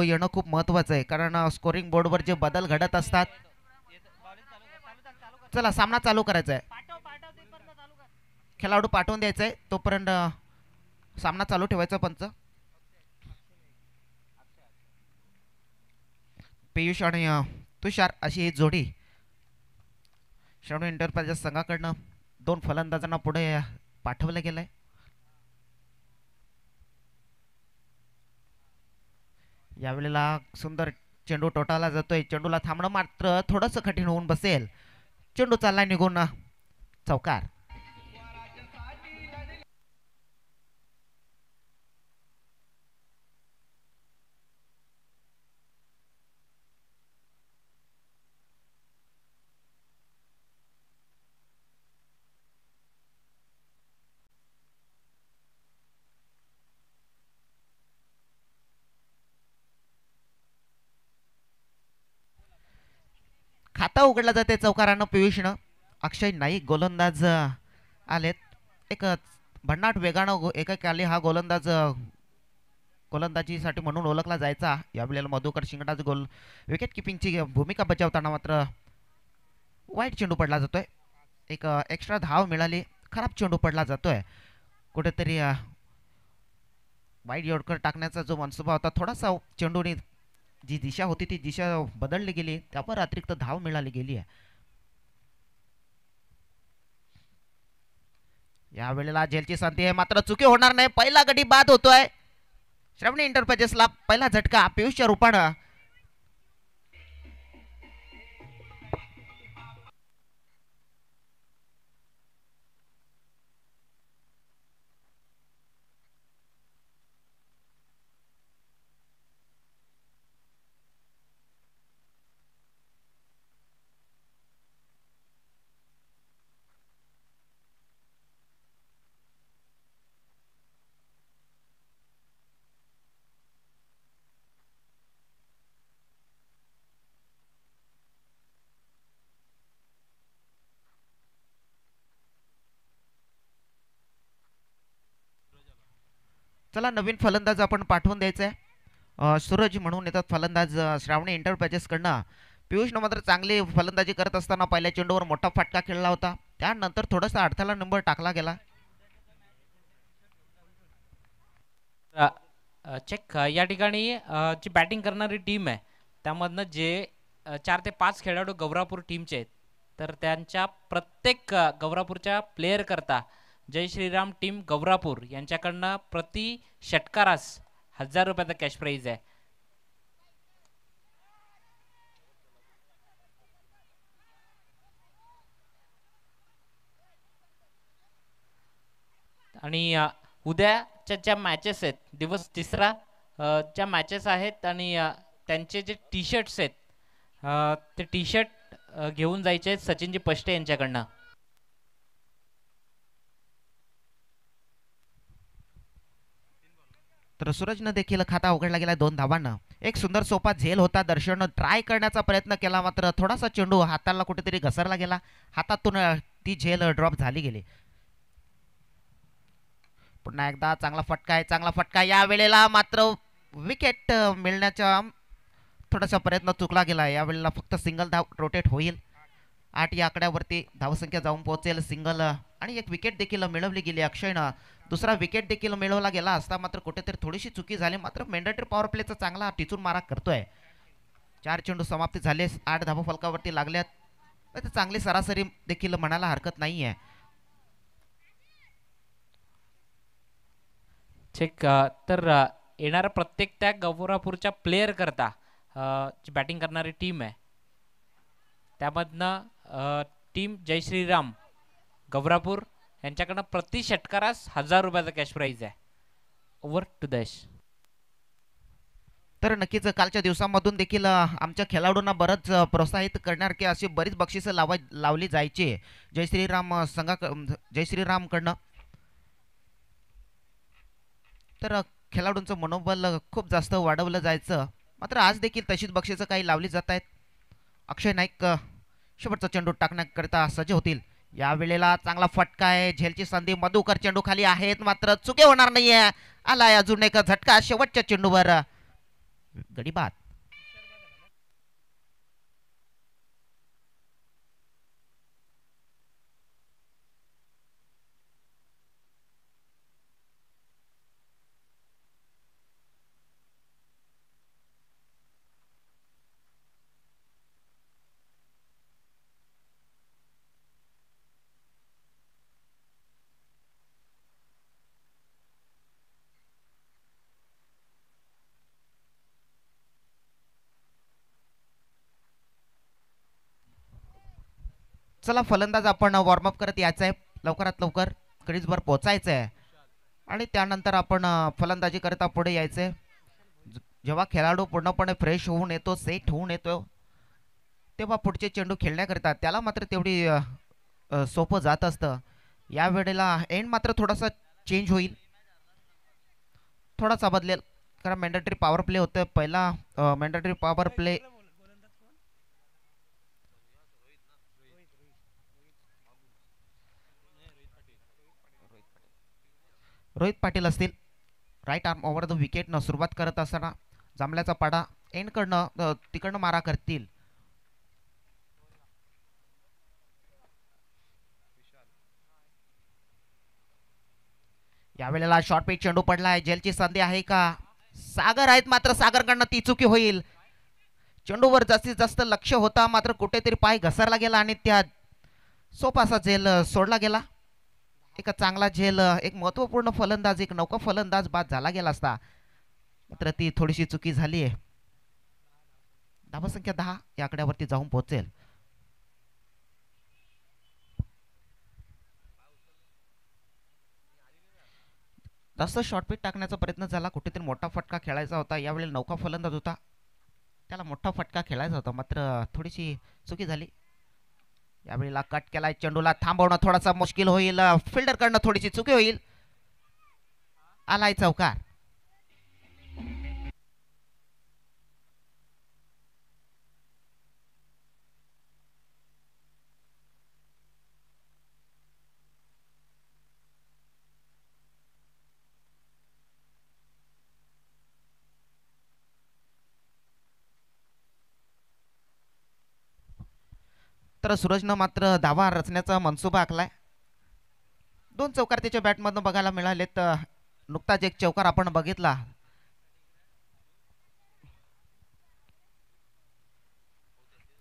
येणं खूप महत्वाचं आहे, कारण स्कोरिंग बोर्डवर जे बदल घडत असतात. चला सामना चालू करायचा आहे. खेळाडू पाठवून द्यायचा आहे, तोपर्यंत सामना चालू ठेवायचा. पंच पियुष आणि तुषार अशी ही जोडी श्रावणी एंटरप्राइजेस संघाकडनं दोन फलंदाजांना पुढे पाठवलं गेलंय. यावेळेला सुंदर चेंडू टोटाला जातोय. चेंडूला थांबणं मात्र थोडंसं कठीण होऊन बसेल. चेंडू चाललाय निघून चौकार. खाता उघडला जाते चौकारानं पियुषनं. अक्षय नाईक गोलंदाज आलेत. एक भन्नाट वेगानं एकाकाली हा गोलंदाज गोलंदाजीसाठी म्हणून ओळखला जायचा. यावेळेला मधुकर शिंगडाज विकेट किपिंगची भूमिका बजावताना मात्र वाईट चेंडू पडला जातोय. एक एक्स्ट्रा धाव मिळाली, खराब चेंडू पडला जातोय. कुठेतरी वाईट यॉर्कर टाकण्याचा जो मनसुबा होता, थोडासा चेंडूने जी दिशा होती ती दिशा बदलली गेली, त्यावर अतिरिक्त धाव मिळाली गेली आहे. यावेळेला झेलची संधी आहे, मात्र चुकी होणार नाही. पहिला गडी बाद होतोय. श्रावणी एंटरप्राइजेसला पहिला झटका पियुषच्या रूपानं. चला नवीन फलंदाज आपण पाठवून द्यायचा आहे. सूरज म्हणून येतात फलंदाज श्रावणी एंटरप्राइजेस कडनं. पियुषनं मात्र चांगली फलंदाजी करत असताना पहिल्या चेंडूवर मोठा फटका खेळला होता. त्यानंतर थोडासा अडथळा नंबर टाकला गेला. चेक या ठिकाणी जी बॅटिंग करणारी टीम आहे त्यामधनं जे 4 ते 5 खेळाडू गौरापूर टीमचे आहेत, तर त्यांच्या प्रत्येक गौरापूरच्या प्लेयर करता जय श्रीराम टीम गौरापूर यांच्याकडनं प्रति षटकारास 1000 रुपयाचा कॅश प्राईज आहे. आणि उद्याच्या ज्या मॅचेस आहेत, दिवस तिसरा ज्या मॅचेस आहेत आणि त्यांचे जे टी शर्ट्स आहेत ते टी शर्ट घेऊन जायचे आहेत सचिनजी पष्टे यांच्याकडनं. तर सूरजनं देखील खाता उघडला गेला 2 धावांना. एक सुंदर सोपा झेल होता. दर्शननं ट्राय करण्याचा प्रयत्न केला, मात्र थोडासा चेंडू हाताला कुठेतरी घसरला गेला. हातातून ती झेल ड्रॉप झाली गेली. पुन्हा एकदा चांगला फटका आहे, चांगला फटका. या वेळेला मात्र विकेट मिळण्याचा थोडासा प्रयत्न चुकला गेला. यावेळेला फक्त सिंगल धाव रोटेट होईल. 8 या आकड्यावरती धावसंख्या जाऊन पोहोचेल. सिंगल आणि एक विकेट देखील मिळवली गेली अक्षयनं. दुसरा विकेट देखील मिळवला गेला असता मात्र कुठेतरी थोडीशी चुकी झाली. मात्र मेंडेटरी पॉवर प्लेचा चांगला टिचून मारा करतोय. 4 चेंडू समाप्ती झाले, 8 धावा फलकावरती लागल्यात. चांगली सरासरी देखील म्हणायला हरकत नाहीये. चेक तर येणारा प्रत्येक त्या गौरापूरच्या प्लेयर करता जी बॅटिंग करणारी टीम आहे त्यामधनं टीम जय श्रीराम गौरापूर यांच्याकडनं प्रति षटकारास 1000 रुपयाचा कॅश प्राईज आहे. ओव्हर टू दश. तर नक्कीच कालच्या दिवसामधून देखील आमच्या खेळाडूंना बरंच प्रोत्साहित करण्यासारखी अशी बरीच बक्षिसं लावली जायची जय श्रीरामकडनं. तर खेळाडूंचं मनोबल खूप जास्त वाढवलं जायचं. मात्र आज देखील तशीच बक्षिसं काही लावली जात आहेत. अक्षय नाईक शेवटचा चेंडू टाकण्याकरिता सज्ज होतील. यावेळेला चांगला फटका आहे, झेलची संधी. मधुकर चेंडू खाली आहेत, मात्र चुके होणार नाहीये. आलाय अजून एक झटका शेवटच्या चेंडूवर. गडी बाद. चला फलंदाज आपण वॉर्मअप करत यायचं आहे, लवकरात लवकर क्रीजवर पोचायचं आहे आणि त्यानंतर आपण फलंदाजी करता पुढे यायचं आहे. जेव्हा खेळाडू पूर्णपणे फ्रेश होऊन येतो, सेट होऊन येतो, तेव्हा पुढचे चेंडू खेळण्याकरिता त्याला मात्र तेवढी सोपं जात असतं. या वेळेला एंड मात्र थोडासा चेंज होईल, थोडासा बदलेल, कारण मॅन्डेटरी पॉवर प्ले होतं. पहिला mandatory power play Rohit Patil असतील. राईट आर्म ओव्हर द विकेटनं सुरुवात करत असताना जांभल्याचा पाडा एंडकडनं तिकडनं मारा करतील. यावेळेला शॉर्ट पिच चेंडू पडलाय, जेलची संधी आहे का? सागर आहेत, मात्र सागरकडनं ती चुकी होईल. चेंडूवर जास्तीत जास्त लक्ष होता, मात्र कुठेतरी पाय घसरला गेला आणि त्या सोपासा झेल सोडला गेला. एक चांगला झेल, एक महत्वपूर्ण फलंदाज, एक नौका फलंदाज बाद झाला गेला असता, मात्र ती थोडीशी चुकी झाली आहे. धावसंख्या 10 या आकड्यावरती जाऊन पोहोचेल. जास्त शॉर्टपिट टाकण्याचा प्रयत्न झाला, कुठेतरी मोठा फटका खेळायचा होता. यावेळी नौका फलंदाज होता, त्याला मोठा फटका खेळायचा होता, मात्र थोडीशी चुकी झाली. यावेळेला कट केलाय, चेंडूला थांबवणं थोडासा मुश्किल होईल, फिल्डरकडनं थोडीशी चुकी होईल. आलाय चौकार. तर सूरजनं मात्र धावा रचण्याचा मनसुबा आखलाय. 2 चौकार त्याच्या बॅटमधून बघायला मिळालेत. नुकताच एक चौकार आपण बघितला.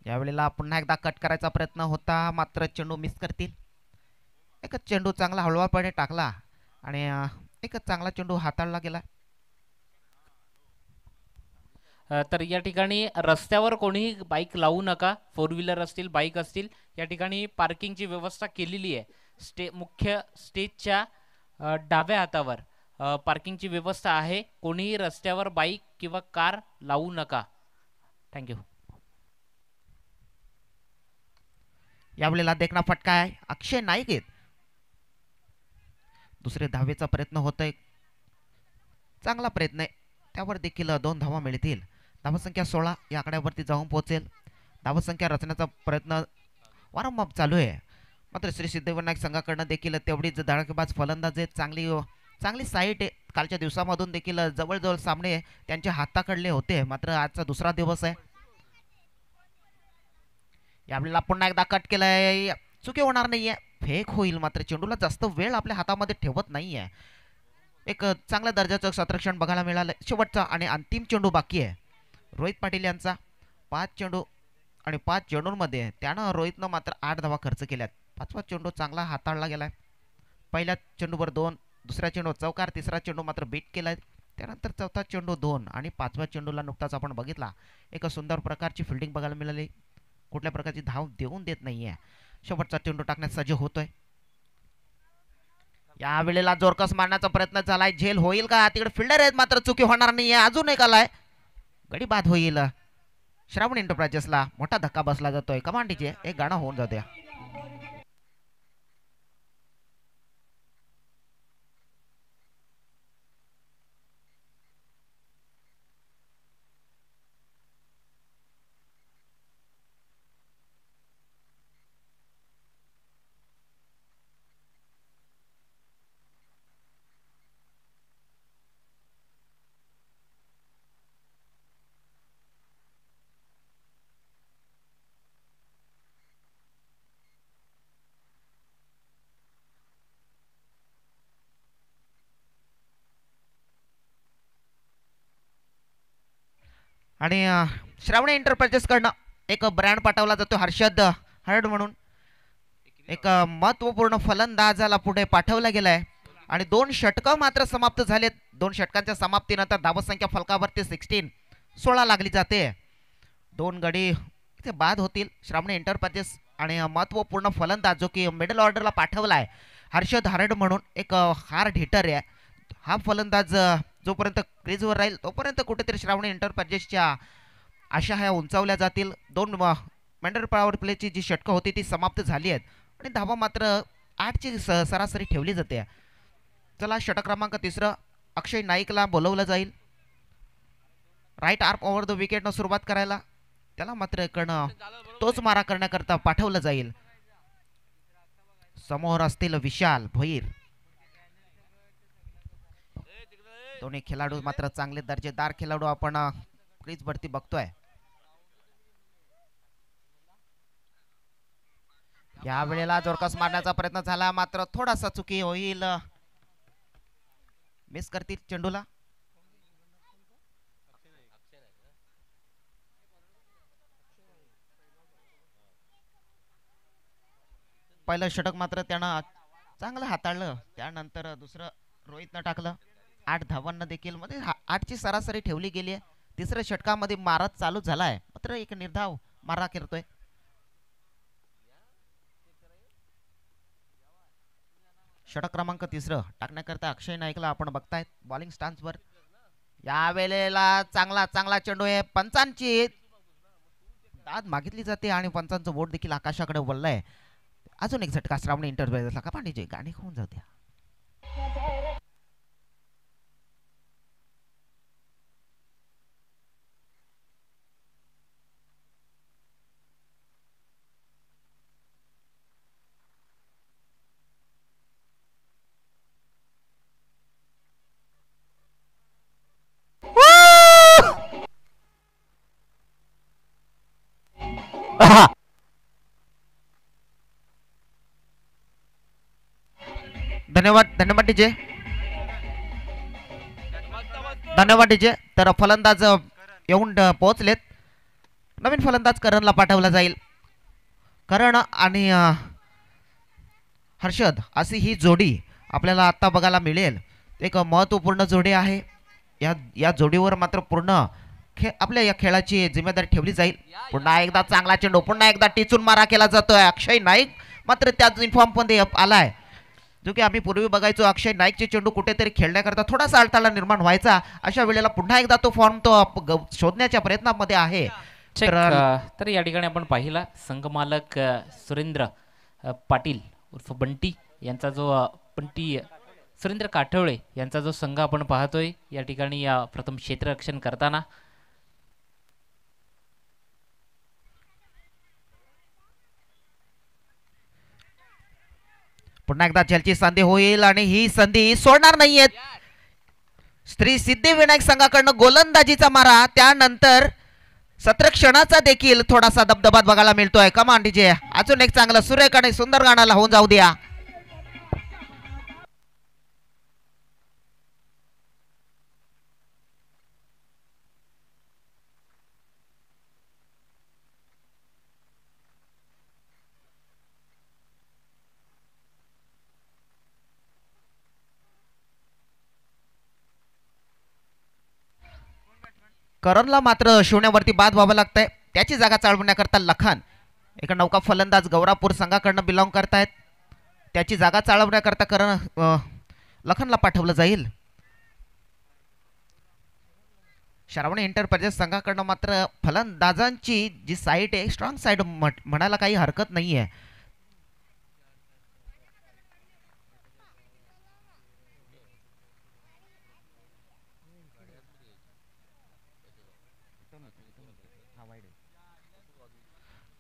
यावेळेला पुन्हा एकदा कट करायचा प्रयत्न होता, मात्र चेंडू मिस करतील. एकच चेंडू चांगला हळवापणे टाकला आणि एकच चांगला चेंडू हाताळला गेला. तर या ठिकाणी रस्त्यावर कोणीही बाईक लावू नका. 4 व्हीलर असतील, बाईक असतील, या ठिकाणी पार्किंगची व्यवस्था केलेली आहे. मुख्य स्टेजच्या डाव्या हातावर पार्किंगची व्यवस्था आहे. कोणीही रस्त्यावर बाईक किंवा कार लावू नका. थँक्यू. यावेळेला देखना फटका आहे, अक्षय नाईक आहेत. दुसरे धावेचा प्रयत्न होतोय, चांगला प्रयत्न आहे, त्यावर देखील 2 धावा मिळतील. धावसंख्या 16 या आकड्यावरती जाऊन पोहोचेल. धावसंख्या रचण्याचा प्रयत्न वारंवार चालू आहे, मात्र श्री सिद्धिविनायक संघाकडनं देखील तेवढीच धडाकेबाज फलंदाज आहेत. चांगली चांगली साईट आहे. कालच्या दिवसामधून देखील जवळजवळ सामने त्यांच्या हाताकडले होते, मात्र आजचा दुसरा दिवस आहे. यावेळेला पुन्हा एकदा कट केलाय, चुकी होणार नाहीये, फेक होईल, मात्र चेंडूला जास्त वेळ आपल्या हातामध्ये ठेवत नाहीये. एक चांगल्या दर्जाचं क्षेत्ररक्षण बघायला मिळालं. शेवटचा आणि अंतिम चेंडू बाकी आहे रोहित पाटील यांचा. 5 चेंडू आणि 5 चेंडूंमध्ये त्यानं रोहितनं मात्र 8 धावा खर्च केल्यात. 5वा चेंडू चांगला हाताळला गेलाय. पहिल्या चेंडूवर 2, दुसऱ्या चेंडू चौकार, तिसरा चेंडू मात्र बीट केलाय. त्यानंतर चौथा चेंडू 2 आणि 5व्या चेंडूला नुकताच आपण बघितला, एक सुंदर प्रकारची फिल्डिंग बघायला मिळाली. कुठल्या प्रकारची धाव देऊन देत नाहीये. शेवटचा चेंडू टाकण्यास सज्ज होतोय. या वेळेला जोरकस मारण्याचा प्रयत्न झालाय, झेल होईल का? तिकडे फिल्डर आहेत, मात्र चुकी होणार नाहीये. अजून एक आलाय, गडी बाद होईल. श्रावण एंटरप्राइजेसला मोठा धक्का बसला जातोय. कमांडीचे एक गाणं होऊन जाते. आणि श्रावणी एंटरप्राइजेस कडनं एक ब्रँड पाठवला जातो हर्षद हर्ड म्हणून एक महत्वपूर्ण फलंदाजाला पुढे पाठवला गेलाय आणि 2 षटकं मात्र समाप्त झालेत. 2 षटकांच्या समाप्तीनंतर धावसंख्या फलकावरती 16 लागली जाते. 2 गडी इथे बाद होतील श्रावणी एंटरप्राइजेस आणि महत्वपूर्ण फलंदाज जो की मिडल ऑर्डरला पाठवलाय हर्षद हरड म्हणून एक हार्ड हिटर आहे. हा फलंदाज जोपर्यंत क्रीजवर राहील तोपर्यंत कुठेतरी श्रावणी एंटरप्राइजेसच्या आशा ह्या उंचावल्या जातील. 2 मेंडर पॉवर प्लेची जी षटकं होती ती समाप्त झाली आहेत आणि धावा मात्र 8ची सरासरी ठेवली जाते. चला षटक क्रमांक 3 अक्षय नाईकला बोलवलं जाईल राईट आर्म ओव्हर द विकेटनं सुरुवात करायला. त्याला मात्र इकडनं तोच मारा करण्याकरता पाठवलं जाईल. समोर असतील विशाल भोईर. दोन्ही खेळाडू मात्र चांगले दर्जेदार खेळाडू आपण क्रीज वरती बघतोय. या वेळेला जोरकस मारण्याचा प्रयत्न झाला मात्र थोडासा चुकी होईल. मिस करतील चेंडूला. पहिलं षटक मात्र त्यानं चांगलं हाताळलं. त्यानंतर दुसरं रोहितनं टाकलं. 8 धावांना देखील मध्ये 8ची सरासरी ठेवली गेली आहे. तिसऱ्या षटकामध्ये मारत चालू झालाय मात्र एक निर्धाव मारा करतोय. षटक क्रमांक 3 टाकण्याकरता अक्षय नाईकला आपण बघतायत बॉलिंग स्टान्सवर. या वेळेला चांगला चेंडू आहे. पंचांची दाद मागितली जाते आणि पंचांचं बोट देखील आकाशाकडे वळलंय. अजून एक झटका श्रावणी इंटरव्ह्यूला का पांडेजी गाणी होऊन जाऊ द्या. धन्यवाद डीजे. धन्यवाद डीजे. तर फलंदाज येऊन पोहोचलेत. नवीन फलंदाज करणला पाठवला जाईल. करण आणि हर्षद अशी ही जोडी आपल्याला आता बघायला मिळेल. एक महत्वपूर्ण जोडी आहे. या जोडीवर मात्र पूर्ण आपल्या या खेळाची जिम्मेदारी ठेवली जाईल. पुन्हा एकदा चांगला चेंडू पुन्हा एकदा टिचून मारा केला जातोय. अक्षय नाईक मात्र त्याच युनिफॉर्म मध्ये आलाय जो की आम्ही पूर्वी बघायचो. अक्षय नाईकचे चेंडू कुठेतरी खेळण्याकरता थोडासा अडथळा निर्माण व्हायचा. अशा वेळेला पुन्हा एकदा तो फॉर्म तो शोधण्याच्या प्रयत्नामध्ये आहे. तर या ठिकाणी आपण पाहिला संघमालक सुरेंद्र पाटील उर्फ बंटी यांचा जो बंटी सुरेंद्र काठवळे यांचा जो संघ आपण पाहतोय या ठिकाणी प्रथम क्षेत्ररक्षण करताना. पुन्हा एकदा चलची संधी होईल आणि ही संधी सोडणार नाहीयेत. श्री सिद्धिविनायक संघाकडनं गोलंदाजीचा मारा त्यानंतर सत्रक्षणाचा देखील थोडासा दबदबात बघायला मिळतोय. कमान डीजे अजून एक चांगलं सुरेख आणि सुंदर गाण्याला होऊन जाऊ द्या. करणला मात्र शून्यावरती बाद व्हावं लागतंय. त्याची जागा चालवण्याकरता लखन एक नौका फलंदाज गौरापूर संघाकडनं बिलॉंग करतायत. त्याची जागा चालवण्याकरता करण लखनला पाठवलं जाईल. श्रावणी एंटरप्राइजेस संघाकडनं मात्र फलंदाजांची जी साईड आहे स्ट्रॉंग साईड म्हणायला काही हरकत नाहीये.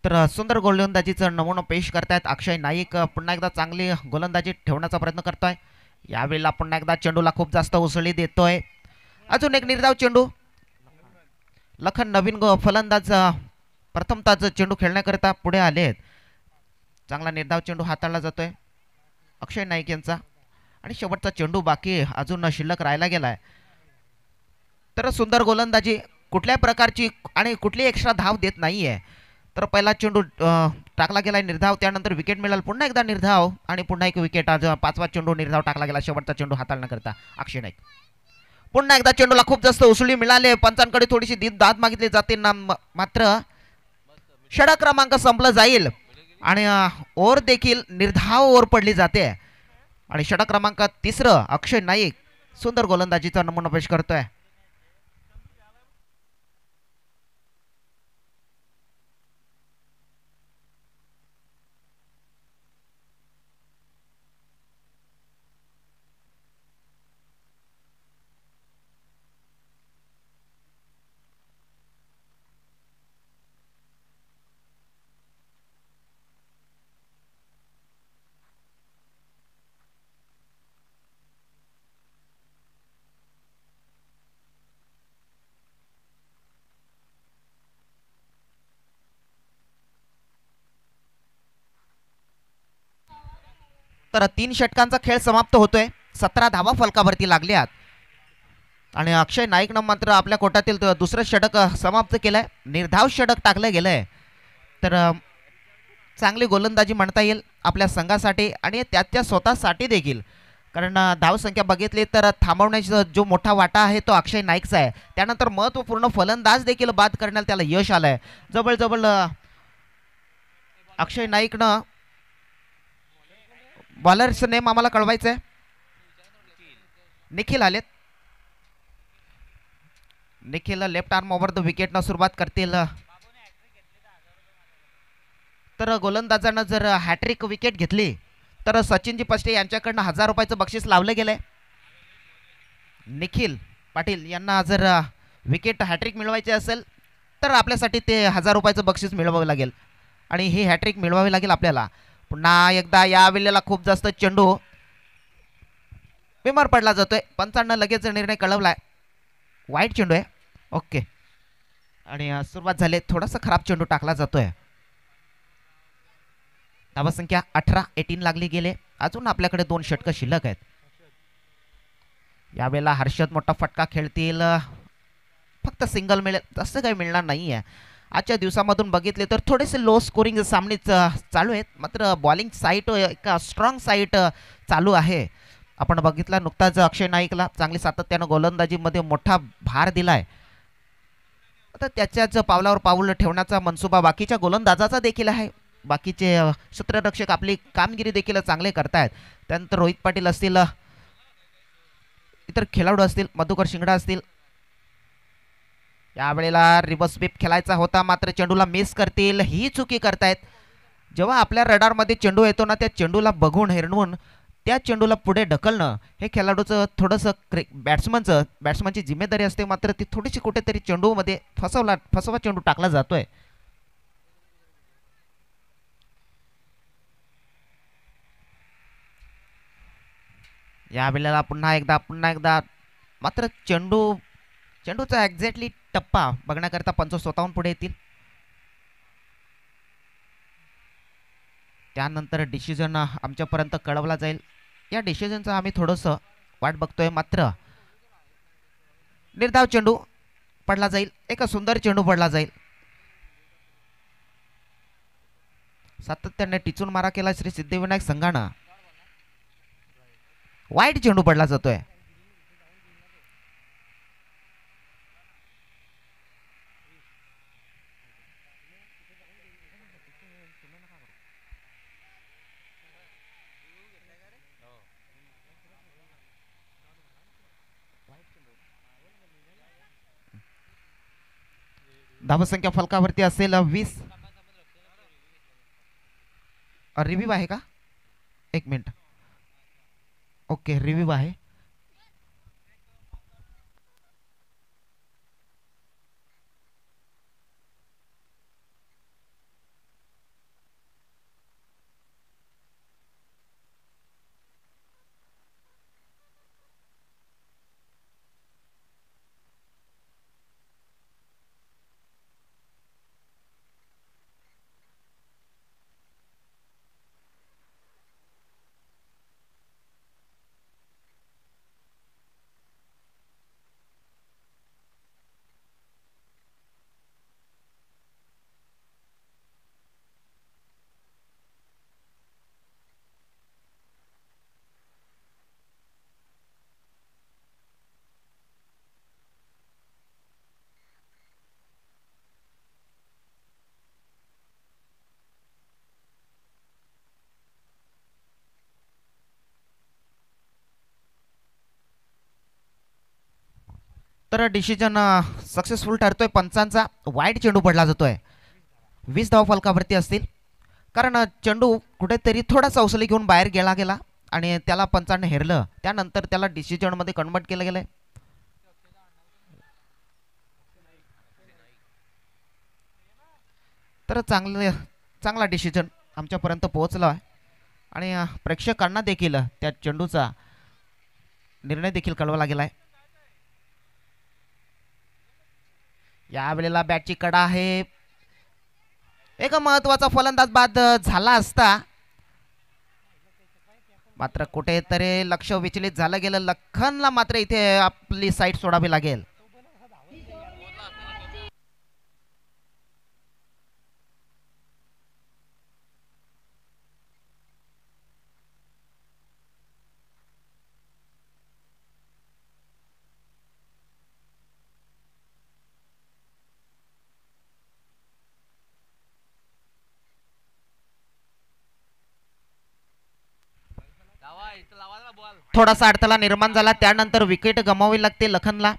तर सुंदर गोलंदाजीचं नमुना पेश करतायत अक्षय नाईक. पुन्हा एकदा चांगली गोलंदाजी ठेवण्याचा प्रयत्न करतोय. यावेळेला पुन्हा एकदा चेंडूला खूप जास्त उसळी देतोय. अजून एक निर्धाव चेंडू. लखन नवीन फलंदाज प्रथमतः चेंडू खेळण्याकरिता पुढे आलेत. चांगला निर्धाव चेंडू हाताळला जातोय अक्षय नाईक यांचा आणि शेवटचा चेंडू बाकी अजून शिल्लक राहायला गेलाय. तर सुंदर गोलंदाजी कुठल्याही प्रकारची आणि कुठली एक्स्ट्रा धाव देत नाहीये. तर पहिला चेंडू टाकला गेलाय निर्धाव, त्यानंतर विकेट मिळाल, पुन्हा एकदा निर्धाव आणि पुन्हा एक विकेट. आज पाचवा चेंडू निर्धाव टाकला गेला शेवटचा चेंडू हाताळण्याकरता अक्षय नाईक. पुन्हा एकदा चेंडूला खूप जास्त उसळी मिळाले, पंचांकडे थोडीशी दाद मागितली जाते ना, मात्र षटक क्रमांक संपलं जाईल आणि ओव्हर देखील निर्धाव ओव्हर पडली जाते आणि षटक क्रमांक तिसरं अक्षय नाईक सुंदर गोलंदाजीचा नमुना पेश करतोय. तर 3 षटकांचा खेळ समाप्त होतोय. 17 धावा फलकावरती लागल्यात आणि अक्षय नाईकनं मात्र आपल्या कोटातील दुसरं षटक समाप्त केलंय. निर्धाव षटक टाकलं गेलंय. तर चांगली गोलंदाजी म्हणता येईल आपल्या संघासाठी आणि त्याच्या स्वतःसाठी देखील, कारण धावसंख्या बघितली तर थांबवण्याचा जो मोठा वाटा आहे तो अक्षय नाईकचा आहे. त्यानंतर महत्त्वपूर्ण फलंदाज देखील बाद करण्यात त्याला यश आलंय. जवळजवळ अक्षय नाईकनं बॉलरचं नेम आम्हाला कळवायचं आहे. निखिल आलेत. Nikhil left arm over the विकेटनं सुरुवात करतील. तर गोलंदाजानं जर हॅट्रिक विकेट घेतली तर सचिनजी पष्टे यांच्याकडनं 1000 रुपयाचं बक्षीस लावलं गेलंय. निखिल पाटील यांना जर विकेट हॅट्रिक मिळवायची असेल तर आपल्यासाठी ते 1000 रुपयाचं बक्षीस मिळवावं लागेल आणि ही हॅट्रिक मिळवावी लागेल आपल्याला. पुन्हा एकदा या वेळेला खूप जास्त चेंडू बिमार पडला जातोय. पंचांना लगेच निर्णय कळवलाय. वाईट चेंडू आहे. ओके. आणि सुरुवात झाली. थोडासा खराब चेंडू टाकला जातोय. धावसंख्या 18 लागली गेले. अजून आपल्याकडे 2 षटकं शिल्लक आहेत. यावेळेला हर्षद मोठा फटका खेळतील. फक्त सिंगल मिळेल तसं काही मिळणार नाही आहे. आजच्या दिवसामधून बघितले तर थोडेसे लो स्कोरिंग सामने चालू आहेत, मात्र बॉलिंग साईट एक स्ट्रॉंग साईट चालू आहे. आपण बघितला नुकताच अक्षय नाईकला चांगली सातत्यानं गोलंदाजीमध्ये मोठा भार दिलाय. आता त्याच्याच पावलावर पाऊल ठेवण्याचा मनसुबा बाकीच्या गोलंदाजाचा देखील आहे. बाकीचे सूत्ररक्षक आपली कामगिरी देखील चांगले करतायत. त्यानंतर रोहित पाटील असतील, इतर खेळाडू असतील, मधुकर शिंगडा असतील. यावेळेला रिव्हर्स स्वीप खेळायचा होता मात्र चेंडूला मिस करतील, ही चुकी करतायत. जेव्हा आपल्या रडारमध्ये चेंडू येतो ना, त्या चेंडूला बघून हिरवून त्या चेंडूला पुढे ढकलणं हे खेळाडूचं थोडंसं बॅट्समनची जिम्मेदारी असते. मात्र ती थोडीशी कुठेतरी चेंडूमध्ये फसवा चेंडू टाकला जातोय. यावेळेला पुन्हा एकदा मात्र चेंडूचा एक्झॅक्टली टप्पा बघण्याकरता पंच स्वतःहून पुढे येतील. त्यानंतर डिसिजन आमच्यापर्यंत कळवला जाईल. या डिसिजनचा आम्ही थोडंसं वाट बघतोय. मात्र निर्धाव चेंडू पडला जाईल. एक सुंदर चेंडू पडला जाईल. सातत्याने टिचून मारा केला श्री सिद्धिविनायक संघानं. वाईट चेंडू पडला जातोय. धावसंख्या फलकावरती असेल 20. रिव्ह्यू आहे का? एक मिनिट. ओके, रिव्ह्यू आहे. तर डिसिजन सक्सेसफुल ठरतोय पंचांचा. वाईट चेंडू पडला जातोय. 20 धावा फलकावरती असतील, कारण चेंडू कुठेतरी थोडा चौसली घेऊन बाहेर गेला गेला आणि त्याला पंचांनी हेरलं. त्यानंतर त्याला डिसिजनमध्ये कन्वर्ट केलं गेलंय. तर चांगला डिसिजन आमच्यापर्यंत पोहोचला आहे आणि प्रेक्षकांना देखील त्या चेंडूचा निर्णय देखील कळवला गेला आहे. यावेळेला बॅटची कडा आहे. एक महत्वाचा फलंदाज बाद झाला असता, मात्र कुठेतरी लक्ष विचलित झालं गेलं. लखनला मात्र इथे आपली साईड सोडावी लागेल. थोडासा अडथळा निर्माण झाला. त्यानंतर विकेट गमावावी लागते लखनला.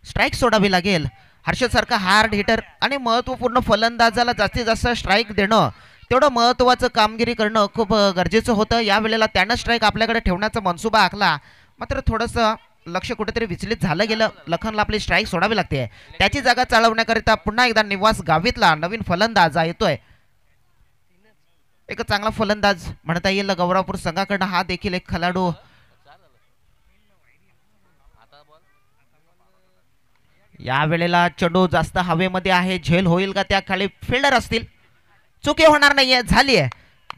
स्ट्राईक सोडावी लागेल. हर्षद सारखा हार्ड हिटर आणि महत्त्वपूर्ण फलंदाजाला जास्तीत जास्त स्ट्राईक देणं, तेवढं महत्त्वाचं कामगिरी करणं खूप गरजेचं होतं. यावेळेला त्यानं स्ट्राईक आपल्याकडे ठेवण्याचा मनसुबा आखला, मात्र थोडंसं लक्ष कुठेतरी विचलित झालं गेलं. लखनला आपली स्ट्राईक सोडावी लागते. त्याची जागा चालवण्याकरिता पुन्हा एकदा निवास गावितला नवीन फलंदाज येतोय. एक चांगला फलंदाज म्हणता येईल गौरापूर संघाकडनं. हा देखील एक खेळाडू. या वेळेला चेंडू जास्त हवेमध्ये आहे. झेल होईल का? त्या खाली फिल्डर असतील. चुकी होणार नाहीये. झाली आहे,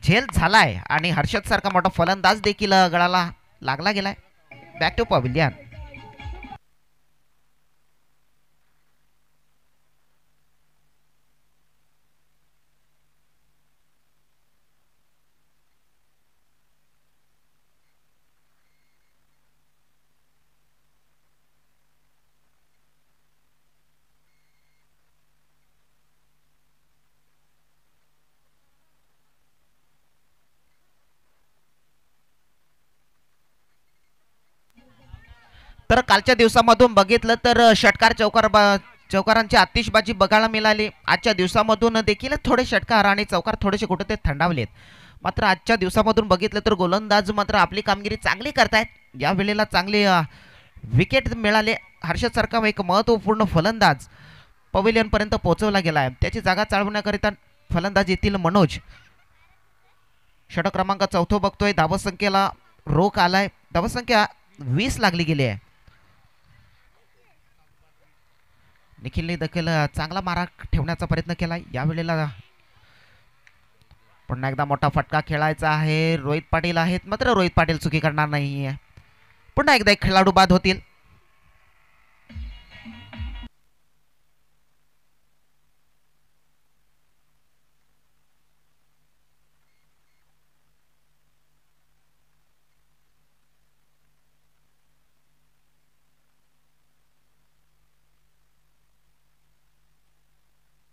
झेल झालाय आणि हर्षद सारखा मोठा फलंदाज देखील गळाला लागला गेलाय. Back to pavilion. तर कालच्या दिवसामधून बघितलं तर षटकार चौकारांची आतिषबाजी बघायला मिळाली. आजच्या दिवसामधून देखील थोडे षटकार आणि चौकार थोडेसे कुठे थंडावलेत. मात्र आजच्या दिवसामधून बघितलं तर गोलंदाज मात्र आपली कामगिरी चांगली करतायत. या वेळेला चांगली विकेट मिळाले. हर्षद सारखा एक महत्त्वपूर्ण फलंदाज पवेलियनपर्यंत पोहोचवला गेला आहे. त्याची जागा चालवण्याकरिता फलंदाज येथील मनोज. षटक क्रमांक 4 बघतोय. धावसंख्येला रोख आलाय. धावसंख्या 20 लागली गेली आहे. निखिलने देखील चांगला मारा ठेवण्याचा प्रयत्न केलाय. यावेळेला पुन्हा एकदा मोठा फटका खेळायचा आहे. रोहित पाटील आहेत, मात्र रोहित पाटील चुकी करणार नाहीये. पुन्हा एकदा एक खेळाडू बाद होतील.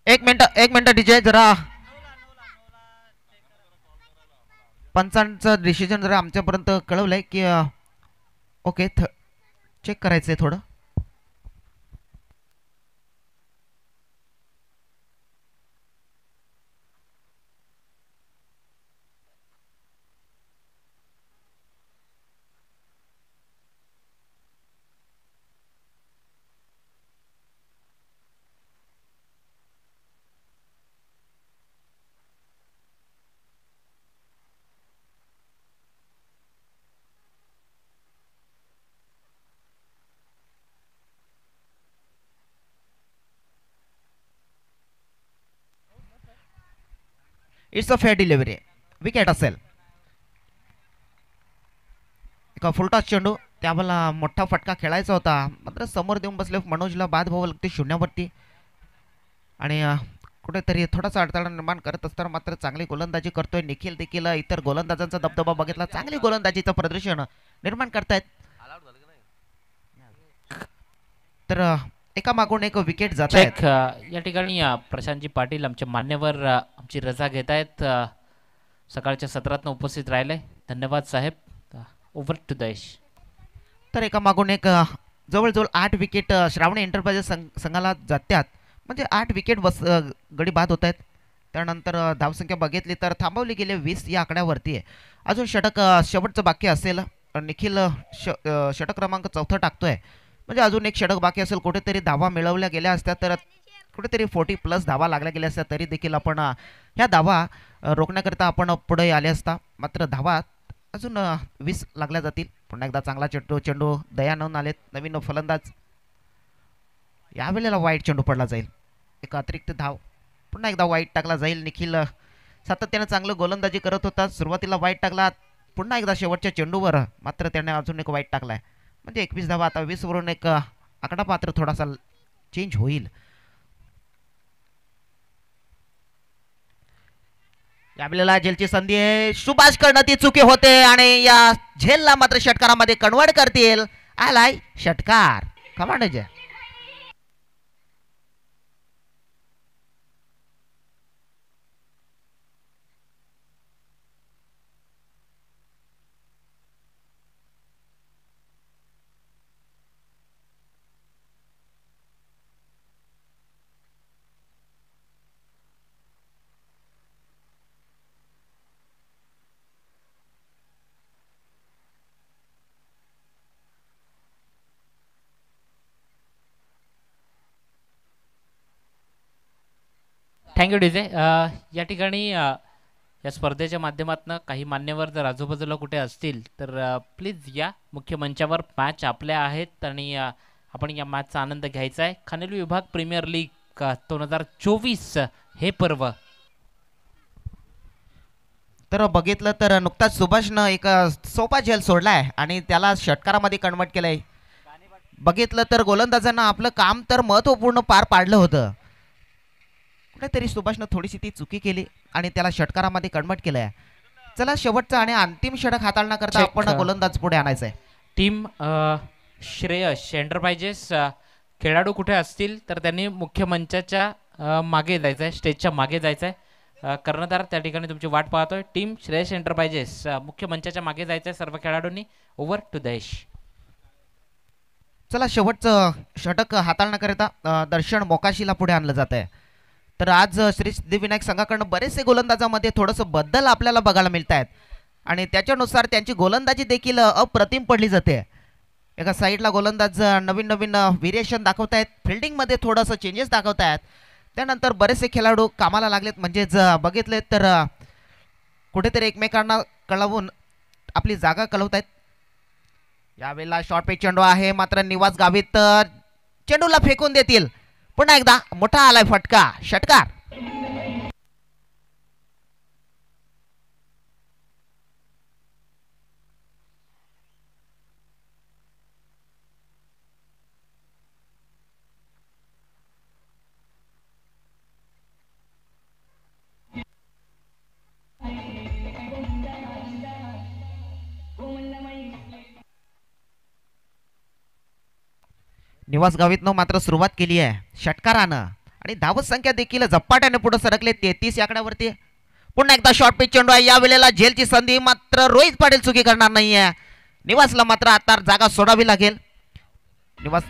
एक मिनिट डीजे, जरा पंचांचं डिसिजन जरा आमच्यापर्यंत कळवलंय की ओके चेक करायचंय थोडं. It's a fair delivery. Wicket असेल. एका फुलटॉस चेंडू, त्यावेळेला मोठा फटका खेळायचा होता, मात्र समोर देऊन बसले मनोजला बाद व्हावं लागते शून्यावरती. आणि कुठेतरी थोडासा अडथळा निर्माण करत असताना मात्र चांगली गोलंदाजी करतोय निखिल देखील. इतर गोलंदाजांचा दबदबा बघितला, चांगली गोलंदाजीचं प्रदर्शन निर्माण करतायत. तर एका मागून एक विकेट जात आहेत. या ठिकाणी प्रशांतजी पाटील आमचे मान्यवर आमची रजा घेत आहेत. सकाळच्या सत्रात उपस्थित राहिले. धन्यवाद साहेब. ओव्हर टू देश. तर एका मागून एक जवळजवळ 8 विकेट श्रावणी एंटरप्राइजेस संघाला जातात. म्हणजे 8 विकेट गडी बाद होत आहेत. त्यानंतर धावसंख्या बघितली तर थांबवली गेली 20 या आकड्यावरती आहे. अजून षटक शेवटचं बाकी असेल. निखिल षटक क्रमांक 4 टाकतोय. म्हणजे अजून एक षटक बाकी असेल. कुठेतरी धावा मिळवल्या गेल्या असत्या तर कुठेतरी 40+ धावा लागल्या गेल्या असत्या तरी देखील आपण ह्या धावा रोखण्याकरिता आपण पुढे आले असता. मात्र धावा अजून 20 लागल्या जातील. पुन्हा एकदा चांगला चेंडू दयानंद आलेत नवीन फलंदाज. यावेळेला वाईट चेंडू पडला जाईल. एक अतिरिक्त धाव. पुन्हा एकदा वाईट टाकला जाईल. निखिल सातत्याने चांगलं गोलंदाजी करत होता. सुरुवातीला वाईट टाकला. पुन्हा एकदा शेवटच्या चेंडूवर मात्र त्याने अजून एक वाईट टाकलाय. म्हणजे 21 धावा. आता 20 वरून एक आकडा मात्र थोडासा चेंज होईल. यावेळेला झेलची संधी आहे. सुभाष कडनं ती चुकी होते आणि या झेलला मात्र षटकारामध्ये कन्वर्ट करतील. आलाय षटकार. Commander thank you DJ. या ठिकाणी या स्पर्धेच्या माध्यमातून काही मान्यवर जर आजूबाजूला कुठे असतील तर प्लीज या मुख्य मंचावर. मॅच आपल्या आहेत आणि आपण या मॅचचा आनंद घ्यायचा आहे. खानेलवी विभाग प्रीमियर लीग 2024 हे पर्व. तर बघितलं तर नुकताच सुभाषनं एक सोपा झेल सोडलाय आणि त्याला षटकारामध्ये कन्वर्ट केलंय. बघितलं तर गोलंदाजांना आपलं काम तर महत्त्वपूर्ण पार पाडलं होतं. कुठेतरी सुभाषनं थोडीशी ती चुकी केली आणि त्याला षटकारामध्ये कन्वर्ट केलंय. चला शेवटचा आणि अंतिम षटक हाताळण्याकरता आपण गोलंदाज पुढे आणायचा आहे. टीम श्रेयस एंटरप्राइजेस खेळाडू कुठे असतील तर त्यांनी मुख्य मंचाच्या मागे जायचं आहे. स्टेजच्या मागे जायचं आहे. कर्णधार त्या ठिकाणी तुमची वाट पाहतोय. टीम श्रेयस एंटरप्राइजेस मुख्य मंचाच्या मागे जायचं आहे सर्व खेळाडूंनी. ओव्हर टू देश. चला शेवटचं षटक हाताळण्याकरिता दर्शन मोकाशीला पुढे आणलं जात आहे. तर आज श्री सिद्धिविनायक संघाकडनं बरेचसे गोलंदाजामध्ये थोडंसं बदल आपल्याला बघायला मिळत आहेत आणि त्याच्यानुसार त्यांची गोलंदाजी देखील अप्रतिम पडली जाते. एका साईडला गोलंदाज नवीन नवीन व्हेरिएशन दाखवत आहेत. फिल्डिंगमध्ये थोडंसं चेंजेस दाखवत आहेत. त्यानंतर बरेचसे खेळाडू कामाला लागलेत. म्हणजेच बघितले तर कुठेतरी एकमेकांना कळवून आपली जागा कळवत आहेत. यावेळेला शॉर्ट पेच चेंडू आहे मात्र निवास गावित चेंडूला फेकून देतील. पुन्हा एकदा मोठा आलाय फटका. षटकार. निवास गावितनं मात्र सुरुवात केली आहे षटकारानं आणि धावत संख्या देखील झपाट्याने पुढे सरकले 33 आकड्यावरती. पुन्हा एकदा शॉर्ट पिच चेंडू आहे. यावेळेला झेलची संधी मात्र रोहित पाटील चुकी करणार नाहीये. निवासला मात्र आता जागा सोडावी लागेल. निवास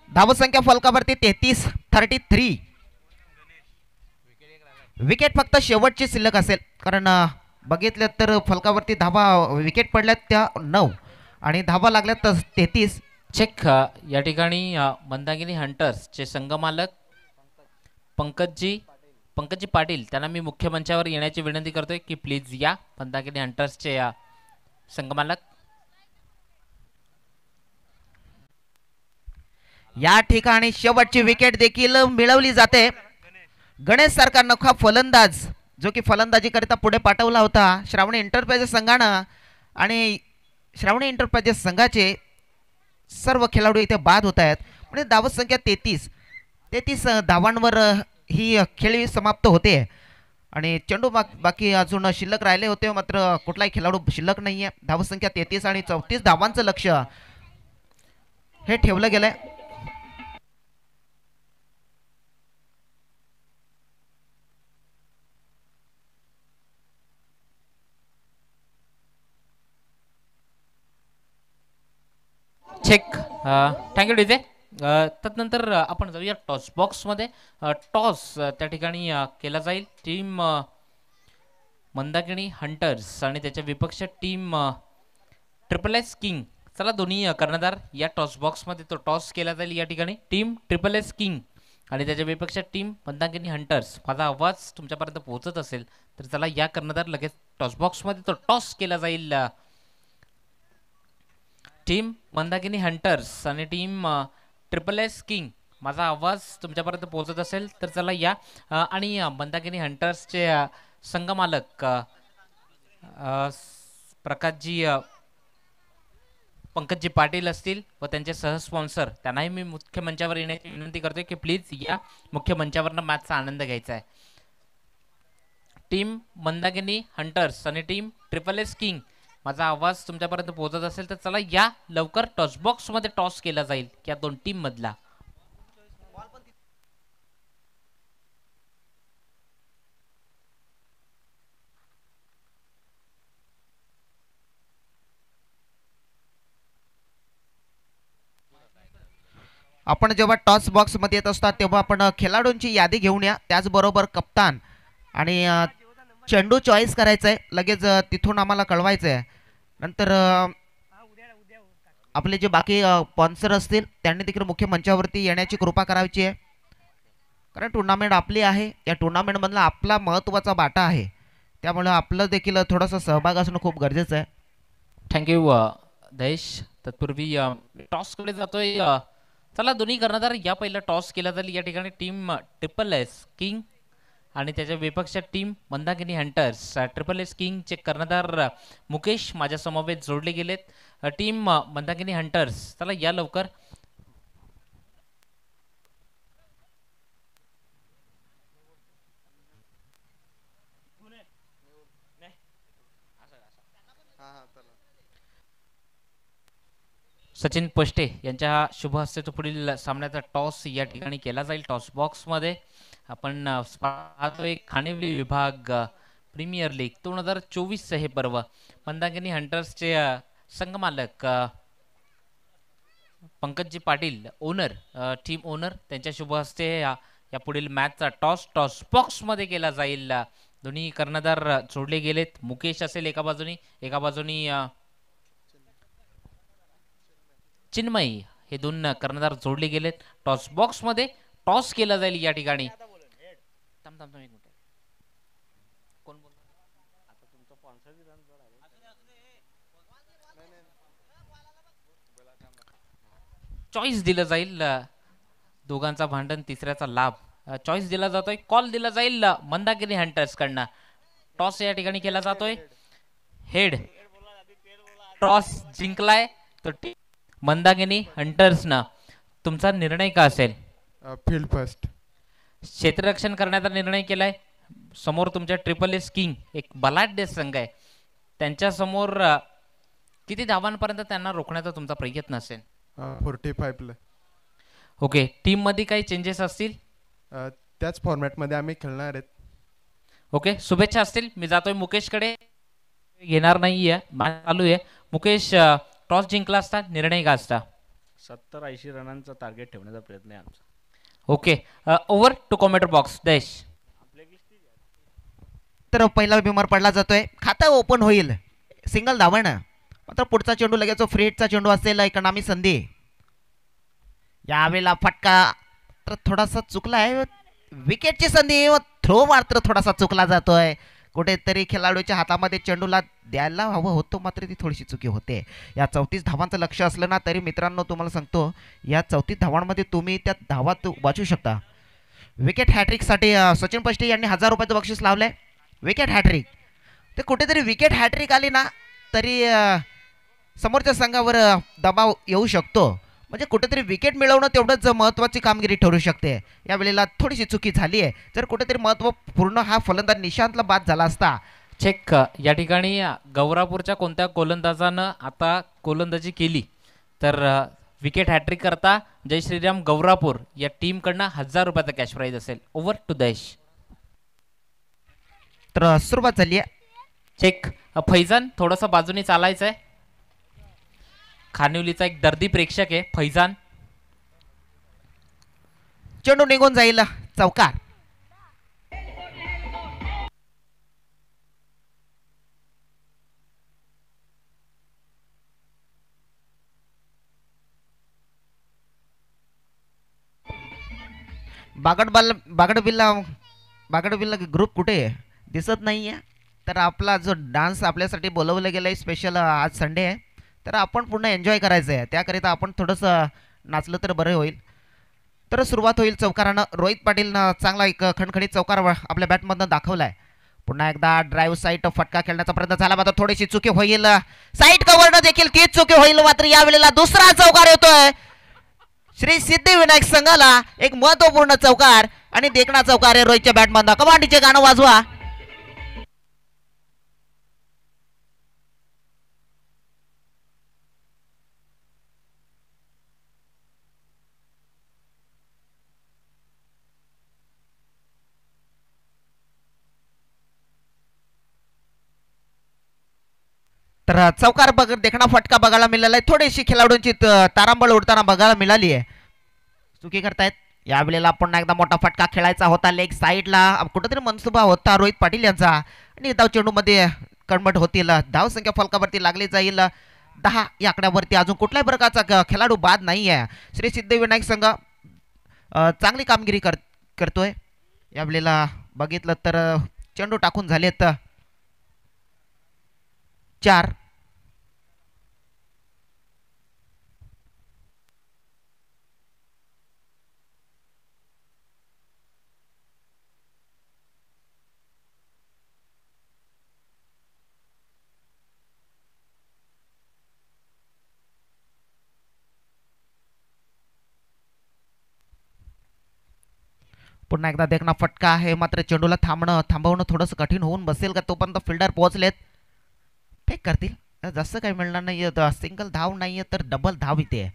धावसंख्या फलकावरती 33. विकेट फक्त शेवटची शिल्लक असेल कारण बघितलं तर फलकावरती धावा विकेट पडल्यात त्या 9 आणि धावा लागल्यात 33. चेक. या ठिकाणी मंदाकिनी हंटर्सचे संघमालक पंकजी पाटील त्यांना मी मुख्य मंचावर येण्याची विनंती करतोय की प्लीज या. मंदाकिनी हंटर्सचे संघमालक. या ठिकाणी शेवटची विकेट देखील मिळवली जाते. गणेश सारखा नोखा फलंदाज जो की फलंदाजी करता पुढे पाठवला होता श्रावणी एंटरप्राइजेस संघानं आणि श्रावणी एंटरप्राइजेस संघाचे सर्व खेळाडू इथे बाद होत आहेत. म्हणजे धावत संख्या 33 धावांवर ही खेळी समाप्त होते आणि चेंडू बाकी अजून शिल्लक राहिले होते, मात्र कुठलाही खेळाडू शिल्लक नाही आहे. धावसंख्या 33 आणि 34 धावांचं लक्ष हे ठेवलं गेलंय. चेक. Thank you DJ. त्यानंतर आपण जाऊया टॉस बॉक्समध्ये. टॉस त्या ठिकाणी केला जाईल टीम मंदाकिनी हंटर्स आणि त्याच्या विपक्ष टीम ट्रिपल एस किंग. चला दोन्ही कर्णधार या टॉस बॉक्समध्ये तो टॉस केला जाईल. या ठिकाणी टीम ट्रिपल एस किंग आणि त्याच्या विपक्ष टीम मंदाकिनी हंटर्स. माझा आवाज तुमच्यापर्यंत पोहोचत असेल तर चला या कर्णधार लगेच टॉस बॉक्समध्ये तो टॉस केला जाईल. टीम मंदाकिनी हंटर्स आणि टीम ट्रिपल एस किंग. माझा आवाज तुमच्यापर्यंत पोहोचत असेल तर चला या. आणि मंदाकिनी हंटर्सचे संघमालक प्रकाशजी पंकजजी पाटील असतील व त्यांचे सहस्पॉन्सर त्यांनाही मी मुख्य मंचावर येण्याची विनंती करतोय की प्लीज या मुख्य मंचावरनं मॅचचा आनंद घ्यायचा आहे. टीम मंदाकिनी हंटर्स आणि टीम ट्रिपल एस किंग. माझा आवाज तुमच्यापर्यंत पोहोचत असेल तर चला या लवकर टॉस बॉक्समध्ये टॉस केला जाईल या दोन टीम मधला. आपण जेव्हा टॉस बॉक्समध्ये येत असतात तेव्हा आपण खेळाडूंची यादी घेऊन या, त्याचबरोबर कप्तान आणि चेंडू चॉईस करायचं आहे. लगेच तिथून आम्हाला कळवायचं आहे. नंतर आपले जे बाकी स्पॉन्सर असतील त्यांनी देखील मुख्य मंचावरती येण्याची कृपा करायची आहे, कारण टुर्नामेंट आपली आहे. या टुर्नामेंटमधला आपला महत्त्वाचा बाटा आहे, त्यामुळे आपलं देखील थोडासा सहभाग असणं खूप गरजेचं आहे. थँक्यू देश. तत्पूर्वी टॉसकडे जातोय. चला दोन्ही कर्णधार या पहिला टॉस केला जाईल. या ठिकाणी टीम ट्रिपल एस किंग आणि त्याच्या विपक्ष team Mandakini Hunters. Triple S किंगचे कर्णधार मुकेश माझ्या समवेत जोडले गेलेत. Team Mandakini Hunters. चला या लवकर. सचिन पष्टे यांच्या शुभ हस्ते तो पुढील सामन्याचा टॉस या ठिकाणी केला जाईल. टॉस बॉक्समध्ये आपण पाहतोय खानिवली विभाग प्रीमियर लीग 2024 हे पर्व. मंदाकिनी हंटर्सचे संघमालक Pankaj ji Patil owner, team owner, त्यांच्या शुभ हस्ते या पुढील मॅचचा टॉस बॉक्समध्ये केला जाईल. दोन्ही कर्णधार जोडले गेलेत. मुकेश असेल एका बाजूनी चिन्मयी. हे दोन कर्णधार जोडले गेलेत. टॉस बॉक्समध्ये टॉस केला जाईल या ठिकाणी. चॉईस दिलं जाईल. दोघांचा भांडण तिसऱ्याचा लाभ. चॉईस दिला जातोय, कॉल दिला जाईल मंदाकिनी हंटर्स कडनं. टॉस या ठिकाणी केला जातोय. हेड. टॉस जिंकलाय तो मंदाकिनी हंटर्सनं. तुमचा निर्णय का असेल? Field first. क्षेत्ररक्षण करण्याचा निर्णय केलाय. समोर तुमच्या ट्रिपल एस किंग एक बलाढ्य संघ आहे, त्यांच्या समोर किती धावांपर्यंत त्यांना रोखण्याचा तुमचा प्रयत्न असेल? 45 ला. ओके. टीम मध्ये काही चेंजेस असतील? त्याच फॉर्मॅटमध्ये आम्ही खेळणार आहेत. ओके, शुभेच्छा असतील. मी जातोय मुकेशकडे. घेणार नाहीये, मॅच चालू आहे. मुकेश, टॉस जिंकला असता निर्णय का असता? 70-80 रनांचा टार्गेट ठेवण्याचा प्रयत्न आहे आमचा. Okay. Over to commentator box. देश. तर पहिला बिमार पडला जातोय. खातं ओपन होईल, सिंगल धावणं. मात्र पुढचा चेंडू लगेच फ्री हिटचा चेंडू असेल. एक नामी संधी. यावेळेला फटका तर थोडासा चुकला आहे. विकेटची संधी, थ्रो मात्र थोडासा चुकला जातोय. कुठेतरी खेळाडूच्या हातामध्ये चेंडूला द्यायला हवं होतं, मात्र ती थोडीशी चुकी होते. या 34 धावांचं लक्ष असलं ना तरी मित्रांनो तुम्हाला सांगतो, या 34 धावांमध्ये तुम्ही त्या धावा वाचू शकता. विकेट हॅट्रिकसाठी सचिन पष्टे यांनी 1000 रुपयाचं बक्षीस लावलंय. Wicket hattrick. ते कुठेतरी विकेट हॅट्रिक आली ना तरी समोरच्या संघावर दबाव येऊ शकतो, म्हणजे कुठेतरी विकेट मिळवणं तेवढंच महत्त्वाची कामगिरी ठरू शकते. यावेळेला थोडीशी चुकी झाली आहे. जर कुठेतरी महत्त्वपूर्ण हा फलंदाज निशांतला बाद झाला असता. चेक या ठिकाणी गौरापूरच्या कोणत्या गोलंदाजानं आता गोलंदाजी केली तर विकेट हॅट्रिक करता जय श्रीराम गौरापूर या टीमकडनं 1000 रुपयाचा कॅश प्राईज असेल. Over to Dayesh. तर सुरुवात झाली आहे. चेक फैजान थोडंसं बाजूने चालायचं आहे. खानिवलीचा एक दर्दी प्रेक्षक आहे फैजान. चेंडू निघून जाईल चौकार. बागडबिल्ला ग्रुप कुठे आहे दिसत नाही आहे. तर आपला जो डान्स आपल्यासाठी बोलवलं गेलं आहे स्पेशल आज संडे आहे तर आपण पूर्ण एन्जॉय करायचं आहे. त्याकरिता आपण थोडंसं नाचलं तर बरं होईल. तर सुरुवात होईल चौकारानं. रोहित पाटीलनं चांगला एक खणखणीत चौकार आपल्या बॅटमधनं दाखवला आहे. पुन्हा एकदा ड्राईव्ह साईट फटका खेळण्याचा प्रयत्न झाला मात्र थोडीशी चुकी होईल. साईट कव्हरनं देखील तीच चुकी होईल. मात्र यावेळेला दुसरा चौकार येतोय श्री सिद्धिविनायक संघाला. एक महत्वपूर्ण चौकार आणि देखणा चौकार आहे रोहितच्या बॅटमधनं. कमांडीचे गाणं वाजवा. तर चौकार देखणा फटका बघायला मिळाला आहे. थोडीशी खेळाडूंची तारांबळ उडताना बघायला मिळाली आहे. चुकी करतायत. यावेळेला पुन्हा एकदा मोठा फटका खेळायचा होता लेग साईडला. कुठेतरी मनसुबा होता रोहित पाटील यांचा आणि धाव चेंडूमध्ये कन्वर्ट होतील. धाव संख्या फलकावरती लागली जाईल 10 या आकड्यावरती. अजून कुठल्याही प्रकारचा खेळाडू बाद नाही आहे. श्री सिद्धिविनायक संघ चांगली कामगिरी करतोय. यावेळेला बघितलं तर चेंडू टाकून झालेत 4. पुन्हा एकदा देखना फटका आहे मात्र चेंडूला थांबवणं थोडंसं कठीण होऊन बसेल का तोपर्यंत फिल्डर पोहोचलेत. फेक करतील. जास्त काही मिळणार नाही. सिंगल धाव नाही आहे तर डबल धाव इथे.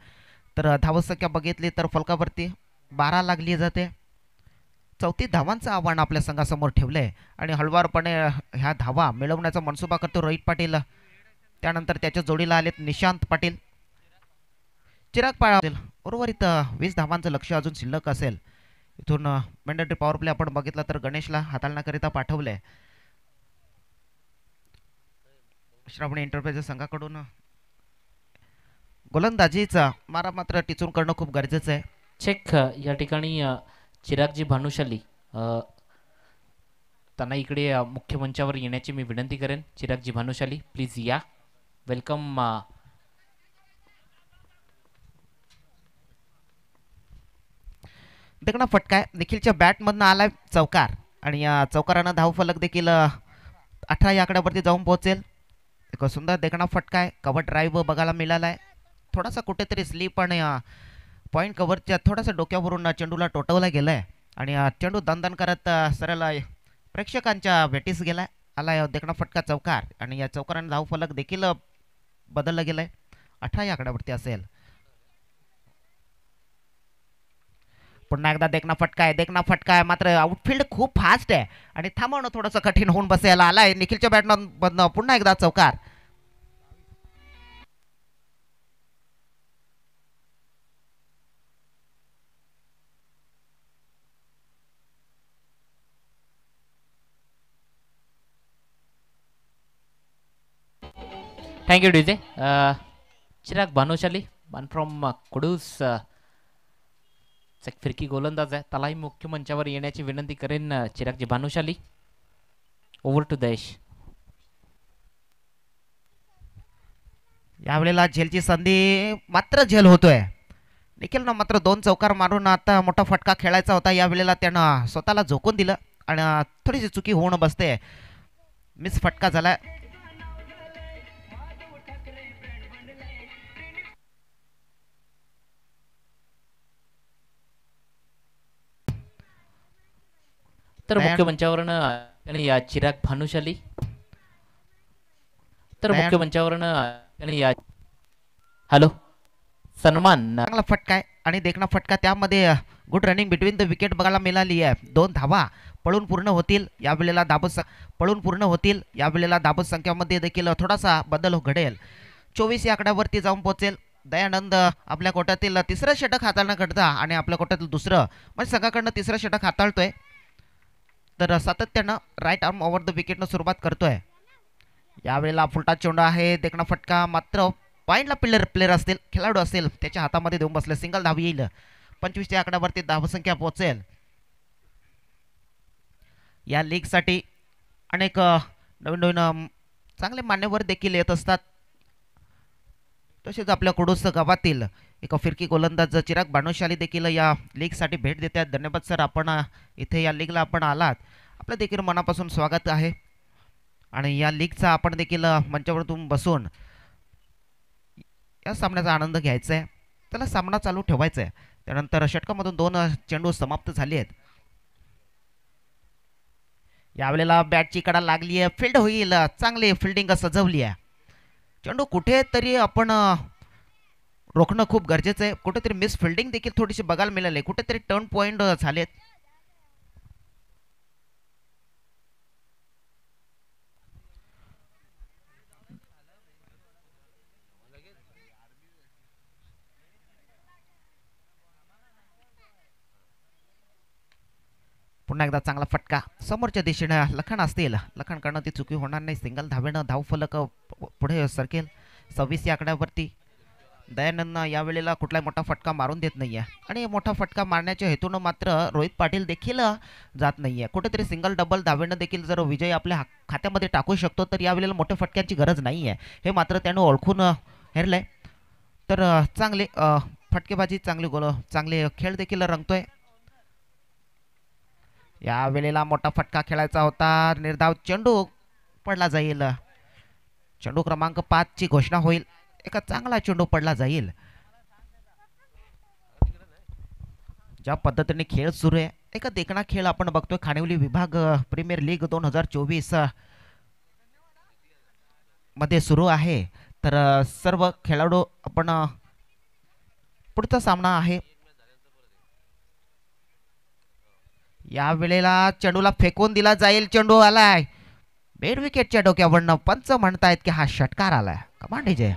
तर धावसंख्या बघितली तर फलकावरती 12 लागली जाते. 34 धावांचं आव्हान आपल्या संघासमोर ठेवलंय आणि हळवारपणे ह्या धावा मिळवण्याचा मनसुबा करतो रोहित पाटील. त्यानंतर त्याच्या जोडीला आलेत निशांत पाटील, चिराग पाटील. उर्वरित 20 धावांचं लक्ष अजून शिल्लक असेल. इथून मॅन्डेटरी पॉवर प्ले आपण बघितला तर गणेशला हाताळण्याकरिता पाठवलंय. श्रावणी एंटरप्राइजेस संघाकडून गोलंदाजीचा मारा मात्र टिचून करणं खूप गरजेचं आहे. चेक या ठिकाणी चिरागजी भानुशाली त्यांना इकडे मुख्य मंचावर येण्याची मी विनंती करेन. चिरागजी भानुशाली प्लीज या. वेलकम. देखना फटका निखिलच्या बॅटमधनं आलाय चौकार आणि या चौकारानं धावफलक देखील 18 या आकड्यावरती जाऊन पोहोचेल. एक सुंदर देखना फटका आहे. कव्हर ड्राईव्ह बघायला मिळाला आहे. थोडासा कुठेतरी स्लीप आणि पॉईंट कव्हरच्या थोडासा डोक्यावरून चेंडूला टोटवला गेलाय आणि चेंडू दणदण करत सरळ प्रेक्षकांच्या भेटीस गेलाय. आलाय देखना फटका चौकार आणि या चौकारानं धावफलक देखील बदलला गेलाय. 18 या आकड्यावरती असेल. पुन्हा एकदा देखना फटका आहे मात्र आउटफील्ड खूप फास्ट आहे आणि थांबवणं थोडंसं कठीण होऊन बसायला आलाय. निखिलच्या बॅटमधनं पुन्हा एकदा चौकार. Thank you DJ. Chirag Bhanushali one from Kudus एक फिरकी गोलंदाज आहे. त्यालाही मुख्य मंचावर येण्याची विनंती करेन चिरागजी भानुशाली. Over to Dayesh. यावेळेला झेलची संधी मात्र झेल होतोय. निखिलनं मात्र 2 चौकार मारून आता मोठा फटका खेळायचा होता. यावेळेला त्यानं स्वतःला झोकून दिलं आणि थोडीशी चुकी होऊन बसते. मिस फटका झाला. तर दयान- मुख्य मंचावरनं आणि या चिराग भानुशाली. तर दयान- मुख्य मंचावरनं आणि या हॅलो सन्मान चांगला फटका आहे आणि देखणा फटका त्यामध्ये good running between the wicket बघायला मिळाली आहे. 2 धावा पळून पूर्ण होतील यावेळेला धाबत संख्यामध्ये देखील थोडासा बदल घडेल. 24 या आकड्यावरती जाऊन पोहोचेल. दयानंद आपल्या कोट्यातील तिसरं षटक हाताळण्याकरता आणि आपल्या कोट्यातील दुसरं म्हणजे संघाकडनं तिसरं षटक हाताळतोय. तर सातत्यानं राईट आर्म ओव्हर द विकेटनं सुरुवात करतोय. यावेळेला फुलटा चेंडू आहे. देखणा फटका मात्र पॉईंटला प्लेयर असतील खेळाडू असेल त्याच्या हातामध्ये देऊन बसले. सिंगल धाव येईल. 25 या आकड्यावरती धावसंख्या पोहोचेल. या लीगसाठी अनेक नवीन चांगले मान्यवर देखील येत असतात. तसेच आपल्या कुडूस गावातील एक फिरकी गोलंदाज चिराग भानुशाली देखील या लीगसाठी भेट देतात. धन्यवाद सर, आपण इथे या लीगला आपण आलात. आपलं देखील मनापासून स्वागत आहे आणि या लीगचा आपण देखील मंचावरतून बसून या सामन्याचा आनंद घ्यायचा आहे. त्याला सामना चालू ठेवायचा आहे. त्यानंतर षटकामधून 2 चेंडू समाप्त झाले आहेत. यावेळेला बॅटची कडा लागली आहे. फील्ड होईल. चांगली फिल्डिंग सजवली आहे. चेंडू कुठेतरी आपण रोखणं खूप गरजेचं आहे. कुठेतरी मिस फिल्डिंग देखील थोडीशी बघायला मिळाली. कुठेतरी टर्न पॉइंट झालेत. पुन्हा एकदा चांगला फटका समोरच्या दिशेने लखन असतील. लखनकडनं ती चुकी होणार नाही. सिंगल धावेनं धावफलक पुढे सरकेल. 26 या आकड्यावरती दयानंद यावेळेला कुठलाही मोठा फटका मारून देत नाहीये आणि मोठा फटका मारण्याच्या हेतूनं मात्र रोहित पाटील देखील जात नाहीये. कुठेतरी सिंगल डबल धावेनं देखील जर विजय आपल्या खात्यामध्ये टाकू शकतो तर यावेळेला मोठ्या फटक्यांची गरज नाही आहे. हे मात्र त्यानं ओळखून हेरलंय. तर चांगले फटकेबाजी चांगले खेळ देखील रंगतोय. या वेळेला मोठा फटका खेळायचा होता. निर्धाव चेंडू पडला जाईल. चेंडू क्रमांक 5 ची घोषणा होईल. एका चांगला चेंडू पडला जाईल. ज्या पद्धतीने खेळ सुरू आहे एका देखणा खेळ आपण बघतोय. खानिवली विभाग प्रीमियर लीग 2024 मध्ये सुरू आहे. तर सर्व खेळाडू आपण पुढचा सामना आहे. या वेळेला चेंडूला फेकून दिला जाईल. चेंडू आलाय बेड विकेटच्या डोक्यावरनं. पंच म्हणतायत की हा षटकार आलाय. Command DJ.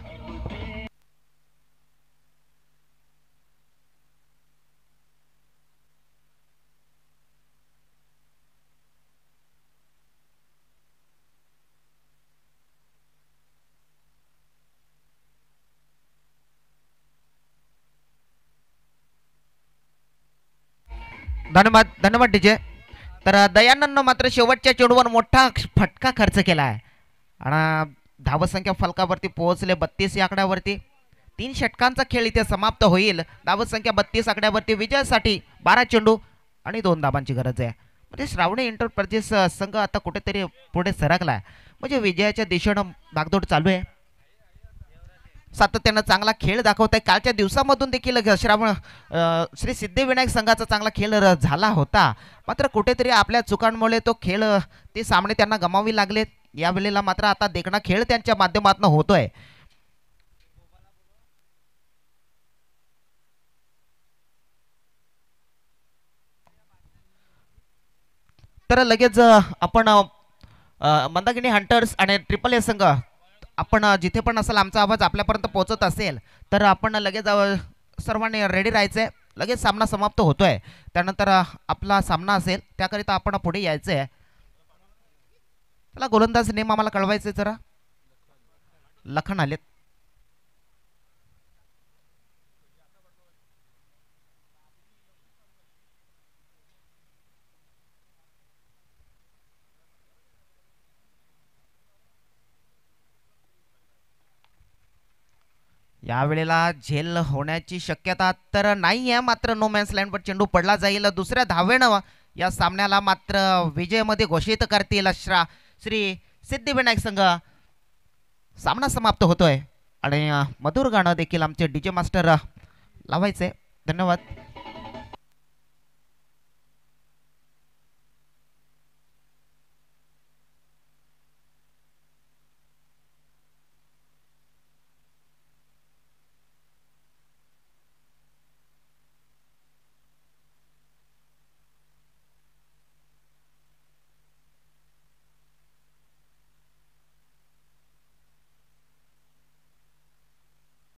धन्यवाद डीजे. तर दयानंद मात्र शेवटच्या चेंडूवर मोठा फटका खर्च केला आहे आणि धावसंख्या फलकावरती पोहोचले 32 या आकड्यावरती. 3 षटकांचा खेळ इथे समाप्त होईल. धावसंख्या 32 आकड्यावरती. विजयासाठी 12 चेंडू आणि 2 धाबांची गरज आहे. म्हणजे श्रावणी एंटरप्राइजेस संघ आता कुठेतरी पुढे सरकला आहे. म्हणजे विजयाच्या दिशेनं भागदौड चालू आहे. सातत्यानं चांगला खेळ दाखवत आहे. कालच्या दिवसामधून देखील श्री सिद्धिविनायक संघाचा चांगला खेळ झाला होता. मात्र कुठेतरी आपल्या चुकांमुळे तो खेळ ते सामने त्यांना गमावी लागलेत. यावेळेला मात्र आता देखणा खेळ त्यांच्या माध्यमातून होतोय. तर लगेच आपण मंदाकिनी हंटर्स आणि ट्रिपल ए संघ आपण जिथे पण असेल आमचा आवाज आपल्यापर्यंत पोहोचत असेल तर आपण लगेच सर्वांनी रेडी राहायचंय. लगेच सामना समाप्त होतोय. त्यानंतर आपला सामना असेल त्याकरिता आपण पुढे यायचंय. चला गोलंदाज नेम आम्हाला कळवायचे जरा. लखन आलेत. यावेळेला झेल होण्याची शक्यता तर नाही आहे. मात्र नो मॅन्स लँडवर चेंडू पडला जाईल. दुसऱ्या धावेनं या सामन्याला मात्र विजयमध्ये घोषित करतील श्री सिद्धिविनायक संघ. सामना समाप्त होतोय आणि मधुर गाणं देखील आमचे डीजे मास्टर लावायचे. धन्यवाद.